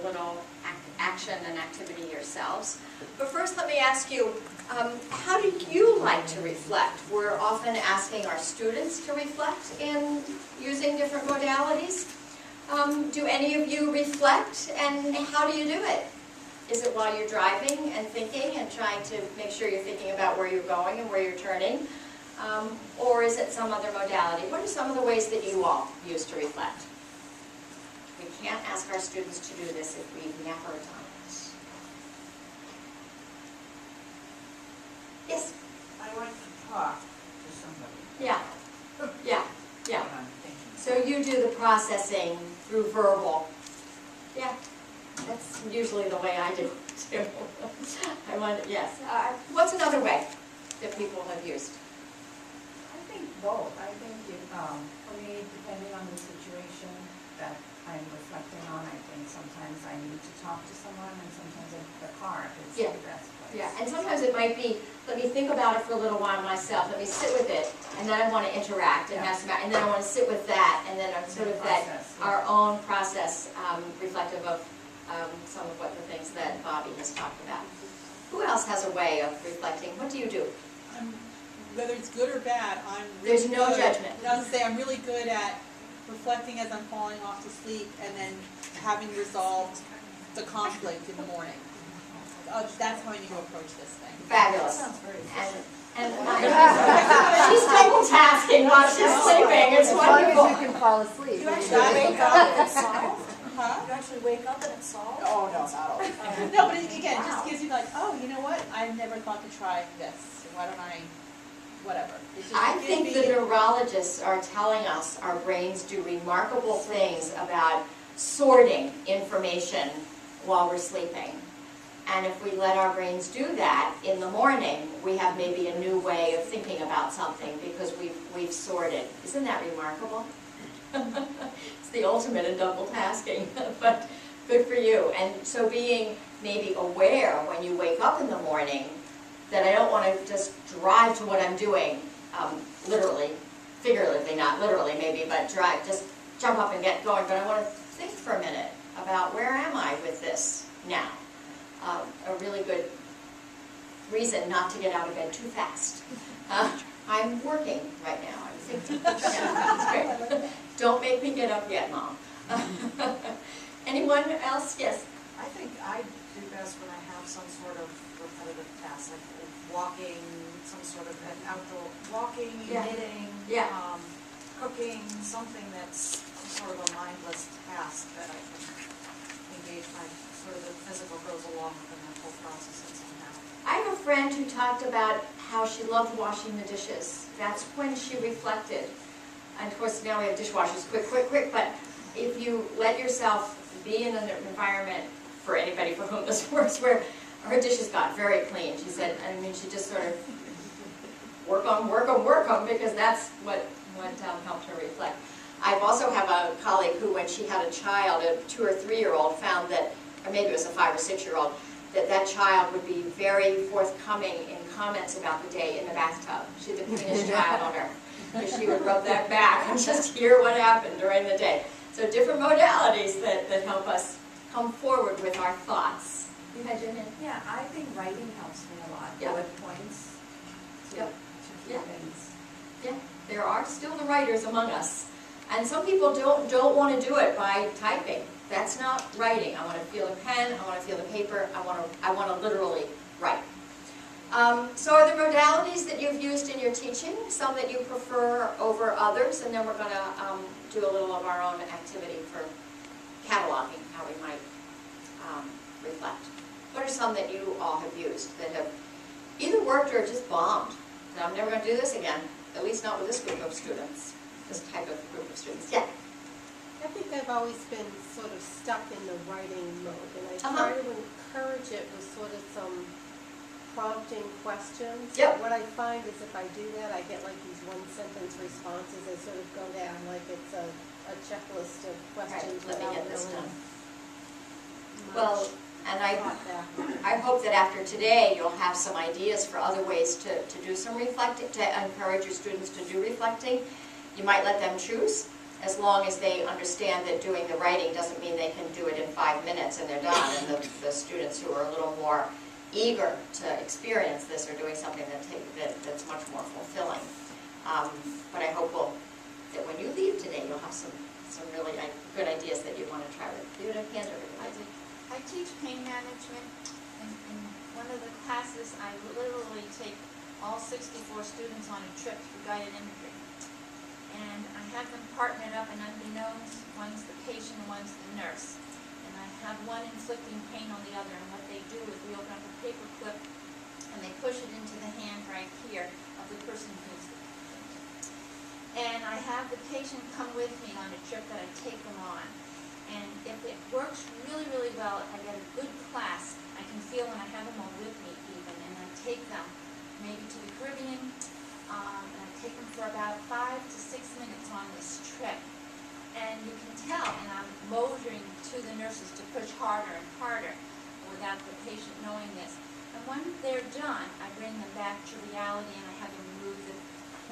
little action and activity yourselves. But first let me ask you, how do you like to reflect? We're often asking our students to reflect in using different modalities. Do any of you reflect, and how do you do it? Is it while you're driving and thinking and trying to make sure you're thinking about where you're going and where you're turning? Or is it some other modality? What are some of the ways that you all use to reflect? We can't ask our students to do this if we've never done it. Yes? I like to talk to somebody. Yeah. Yeah. Yeah. What I'm thinking. So you do the processing through verbal. Yeah. That's usually the way I do it too. I wonder, yes. What's another way that people have used? I think both. I think for me, depending on the situation that I'm reflecting on, I think sometimes I need to talk to someone, and sometimes the car is Yeah. the best place. Yeah, and sometimes it might be, let me think about it for a little while myself, let me sit with it, and then I want to interact and have some, and then I want to sit with that, and then I'm sort of that, Process, yeah. our own process, reflective of some of what the things that Bobby has talked about. Who else has a way of reflecting? What do you do? Whether it's good or bad, I'm really There's no good. judgment. I was going to say, I'm really good at reflecting as I'm falling off to sleep and then having resolved the conflict in the morning. That's how I need to approach this thing. Fabulous. Sounds very And she's multitasking while she's sleeping. It's As long as wonderful. you can fall asleep. You actually wake up and it's solved? Huh? You actually wake up and it's solved? Oh, no, not always. No, but again, it just gives you like, oh, you know what? I never thought to try this. Why don't I, whatever. It just I gives think me- the neurologists are telling us our brains do remarkable things about sorting information while we're sleeping. And if we let our brains do that in the morning, we have maybe a new way of thinking about something because we've sorted. Isn't that remarkable? It's the ultimate in double tasking, but good for you. And so being maybe aware when you wake up in the morning that I don't want to just drive to what I'm doing, literally, figuratively, not literally maybe, but drive, just jump up and get going. But I want to think for a minute about where am I with this now? A really good reason not to get out of bed too fast. I'm working right now. I'm thinking. Yeah, that's great. Don't make me get up yet, Mom. Anyone else? Yes. I think I do best when I have some sort of repetitive task, like walking, some sort of an outdoor walking, Yeah. knitting, Yeah. cooking, something that's sort of a mindless task that I can engage my sort of the physical goes along with the mental process somehow. I have a friend who talked about how she loved washing the dishes. That's when she reflected. And of course now we have dishwashers, quick, quick, quick, but if you let yourself be in an environment, for anybody for whom this works, where her dishes got very clean, she said, I mean, she just sort of work on, because that's what helped her reflect. I also have a colleague who, when she had a child, a 2 or 3 year old, found that, or maybe it was a 5 or 6 year old, that child would be very forthcoming in comments about the day in the bathtub. She's the cleanest child on earth. Because she would rub that back and just hear what happened during the day. So different modalities that help us come forward with our thoughts. You had your hand? Yeah, I think writing helps me a lot. Yeah. Bullet points to Yep. keep Yeah. things. Yeah, there are still the writers among us. And some people don't want to do it by typing. That's not writing. I want to feel the pen, I want to feel the paper, I want to literally write. So are there modalities that you've used in your teaching, some that you prefer over others? And then we're going to do a little of our own activity for cataloging how we might reflect. What are some that you all have used that have either worked or just bombed? And I'm never going to do this again, at least not with this group of students, this type of group of students. Yeah. I think I've always been sort of stuck in the writing mode, and I Uh-huh. try to encourage it with sort of some prompting questions. Yep. What I find is if I do that, I get like these one-sentence responses that sort of go down like it's a checklist of questions Let me without get this really done. much Well, and thought back. I hope that after today you'll have some ideas for other ways to do some reflecting, to encourage your students to do reflecting. You might let them choose as long as they understand that doing the writing doesn't mean they can do it in 5 minutes and they're done. And the students who are a little more eager to experience this are doing something that's much more fulfilling. But I hope that when you leave today, you'll have some really good ideas that you want to try with. You would have hand over to me. I teach pain management, and in one of the classes, I literally take all 64 students on a trip through guided imagery. And I have them partnered up, and unbeknownst, one's the patient and one's the nurse. And I have one inflicting pain on the other, and what they do is we open up a paper clip, and they push it into the hand right here of the person who's the patient. And I have the patient come with me on a trip that I take them on. And if it works really, really well, I get a good class, I can feel when I have them all with me even, and I take them maybe to the Caribbean, and I take them for about 5 to 6 minutes on this trip. And you can tell, and I'm motoring to the nurses to push harder and harder without the patient knowing this. And when they're done, I bring them back to reality, and I have them remove the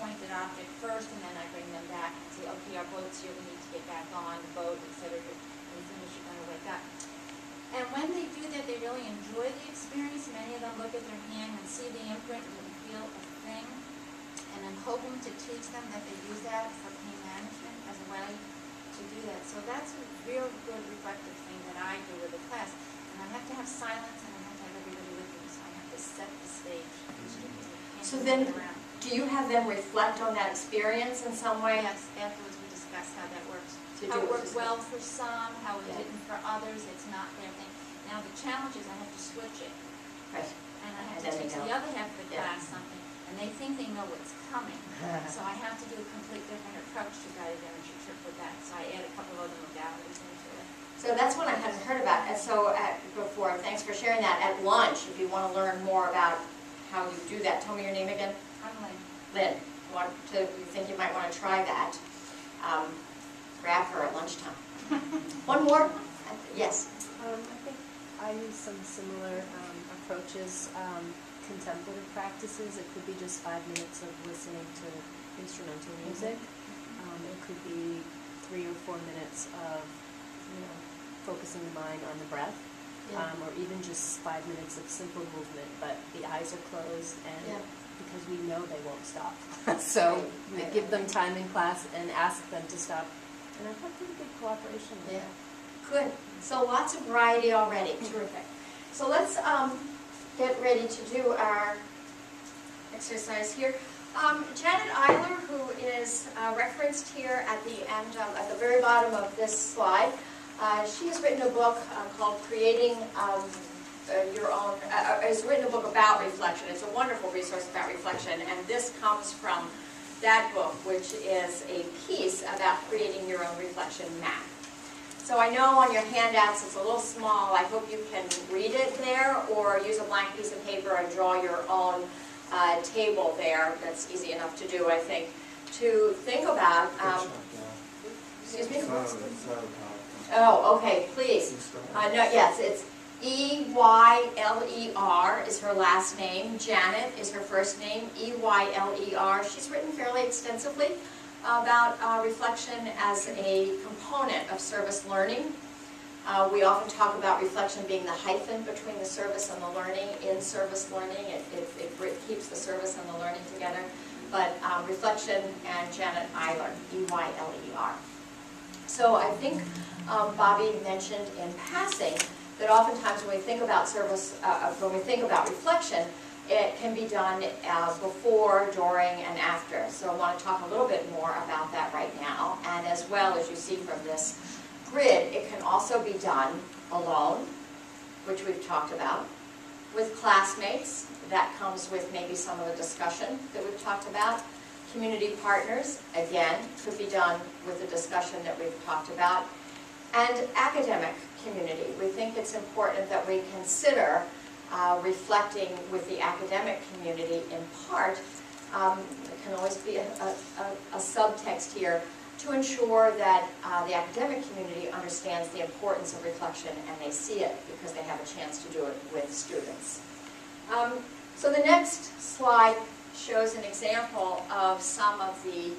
pointed object first, and then I bring them back and say, okay, our boat's here, we need to get back on the boat, etc. When you finish, you're going to wake up. And when they do that, they really enjoy the experience. Many of them look at their hand and see the imprint and feel a thing. And I'm hoping to teach them that they use that for pain management as a way to do that. So that's a real good reflective thing that I do with the class. And I have to have silence, and I have to have everybody with me, so I have to set the stage. So then, do you have them reflect on that experience in some way? Yes, afterwards we discuss how that works. To How do it it worked well for some, how it Yeah. didn't for others, it's not their thing. Now the challenge is I have to switch it, Right. and I have And to then they teach don't. the other half of the Yeah. class something, and they think they know what's coming. So I have to do a complete different approach to guided imagery trip with that, so I add a couple of other modalities into it. So that's one I hadn't heard about. And so before, thanks for sharing that. At lunch, if you want to learn more about how you do that, tell me your name again. I'm like, Lynn, you think you might want to try that, grab her at lunchtime. One more? Yes. I think I use some similar approaches, contemplative practices. It could be just 5 minutes of listening to instrumental music. It could be 3 or 4 minutes of, focusing the mind on the breath. Or even just 5 minutes of simple movement, but the eyes are closed, and because we know they won't stop. So we give them time in class and ask them to stop, and I've had pretty good cooperation with that. Good. So lots of variety already. Terrific. So let's get ready to do our exercise here. Janet Eiler, who is referenced here at the end, at the very bottom of this slide, she has written a book called Creating Your Own, has written a book about reflection. It's a wonderful resource about reflection, and this comes from that book, which is a piece about creating your own reflection map. So I know on your handouts it's a little small. I hope you can read it there, or use a blank piece of paper and draw your own table there. That's easy enough to do, I think. To think about, excuse me? Oh, okay, please. No, yes, it's E-Y-L-E-R is her last name. Janet is her first name, E-Y-L-E-R. She's written fairly extensively about reflection as a component of service learning. We often talk about reflection being the hyphen between the service and the learning. In service learning, it keeps the service and the learning together. But reflection and Janet Eiler, E-Y-L-E-R. So I think Bobby mentioned in passing that oftentimes when we think about service, when we think about reflection, it can be done before, during, and after. So I want to talk a little bit more about that right now. And as well, as you see from this grid, it can also be done alone, which we've talked about, with classmates. That comes with maybe some of the discussion that we've talked about. Community partners, again, could be done with the discussion that we've talked about. And academic community. We think it's important that we consider reflecting with the academic community in part. There can always be a subtext here to ensure that the academic community understands the importance of reflection and they see it because they have a chance to do it with students. So the next slide shows an example of some of the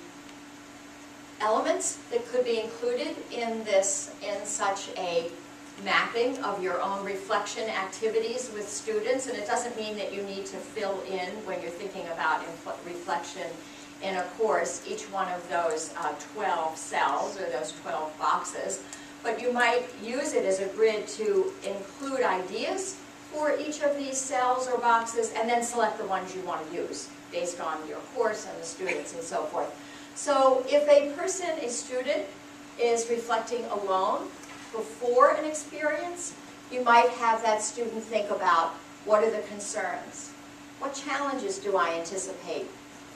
elements that could be included in this, in such a mapping of your own reflection activities with students, and it doesn't mean that you need to fill in when you're thinking about reflection in a course, each one of those 12 cells or those 12 boxes, but you might use it as a grid to include ideas for each of these cells or boxes, and then select the ones you want to use based on your course and the students and so forth. So if a person, a student, is reflecting alone before an experience, you might have that student think about, what are the concerns? What challenges do I anticipate?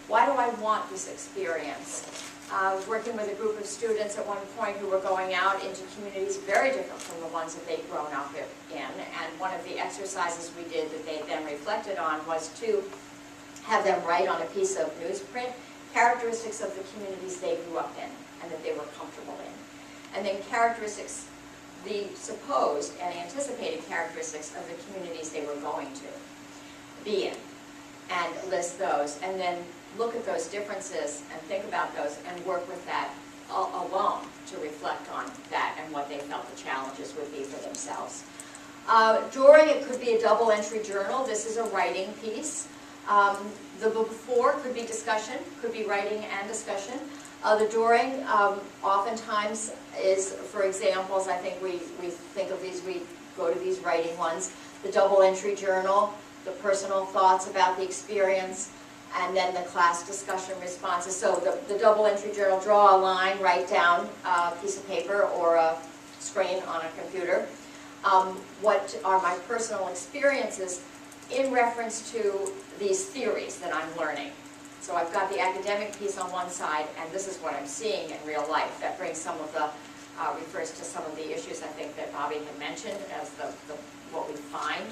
Why do I want this experience? I was working with a group of students at one point who were going out into communities very different from the ones that they'd grown up in, and one of the exercises we did that they then reflected on was to have them write on a piece of newsprint characteristics of the communities they grew up in and that they were comfortable in. And then characteristics, the supposed and anticipated characteristics of the communities they were going to be in, and list those, and then look at those differences and think about those and work with that alone to reflect on that and what they felt the challenges would be for themselves. Drawing, it could be a double entry journal. This is a writing piece. The before could be discussion, could be writing and discussion. The drawing oftentimes is, for examples, I think we think of these, we go to these writing ones. The double entry journal, the personal thoughts about the experience, and then the class discussion responses. So the double entry journal, draw a line, write down a piece of paper or a screen on a computer. What are my personal experiences in reference to these theories that I'm learning? So I've got the academic piece on one side, and this is what I'm seeing in real life. That brings some of the, refers to some of the issues I think that Bobby had mentioned as what we find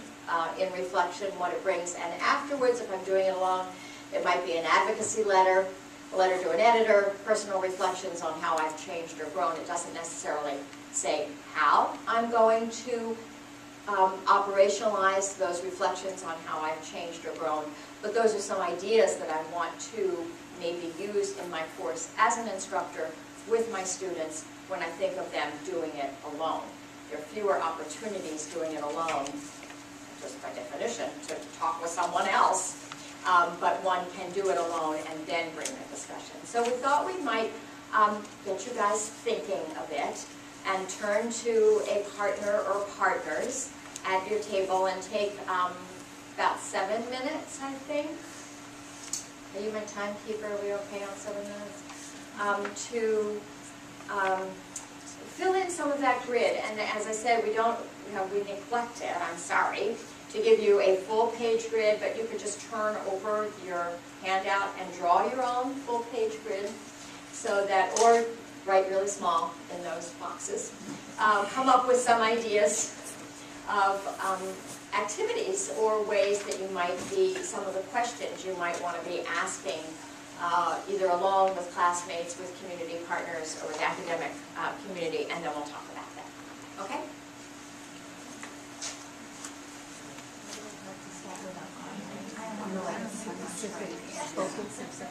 in reflection, what it brings. And afterwards, if I'm doing it alone, it might be an advocacy letter, a letter to an editor, personal reflections on how I've changed or grown. It doesn't necessarily say how I'm going to operationalize those reflections on how I've changed or grown, but those are some ideas that I want to maybe use in my course as an instructor with my students when I think of them doing it alone. There are fewer opportunities doing it alone, just by definition, to talk with someone else. But one can do it alone and then bring the discussion. So we thought we might get you guys thinking a bit and turn to a partner or partners at your table and take about 7 minutes, I think. Are you my timekeeper? Are we okay on 7 minutes? To fill in some of that grid. And as I said, we neglect it, I'm sorry, to give you a full page grid, but you could just turn over your handout and draw your own full page grid, so that, or write really small in those boxes. Come up with some ideas of activities or ways that you might be, some of the questions you might want to be asking, either alone with classmates, with community partners, or with academic community, and then we'll talk about that. Okay? Specific focus, etc.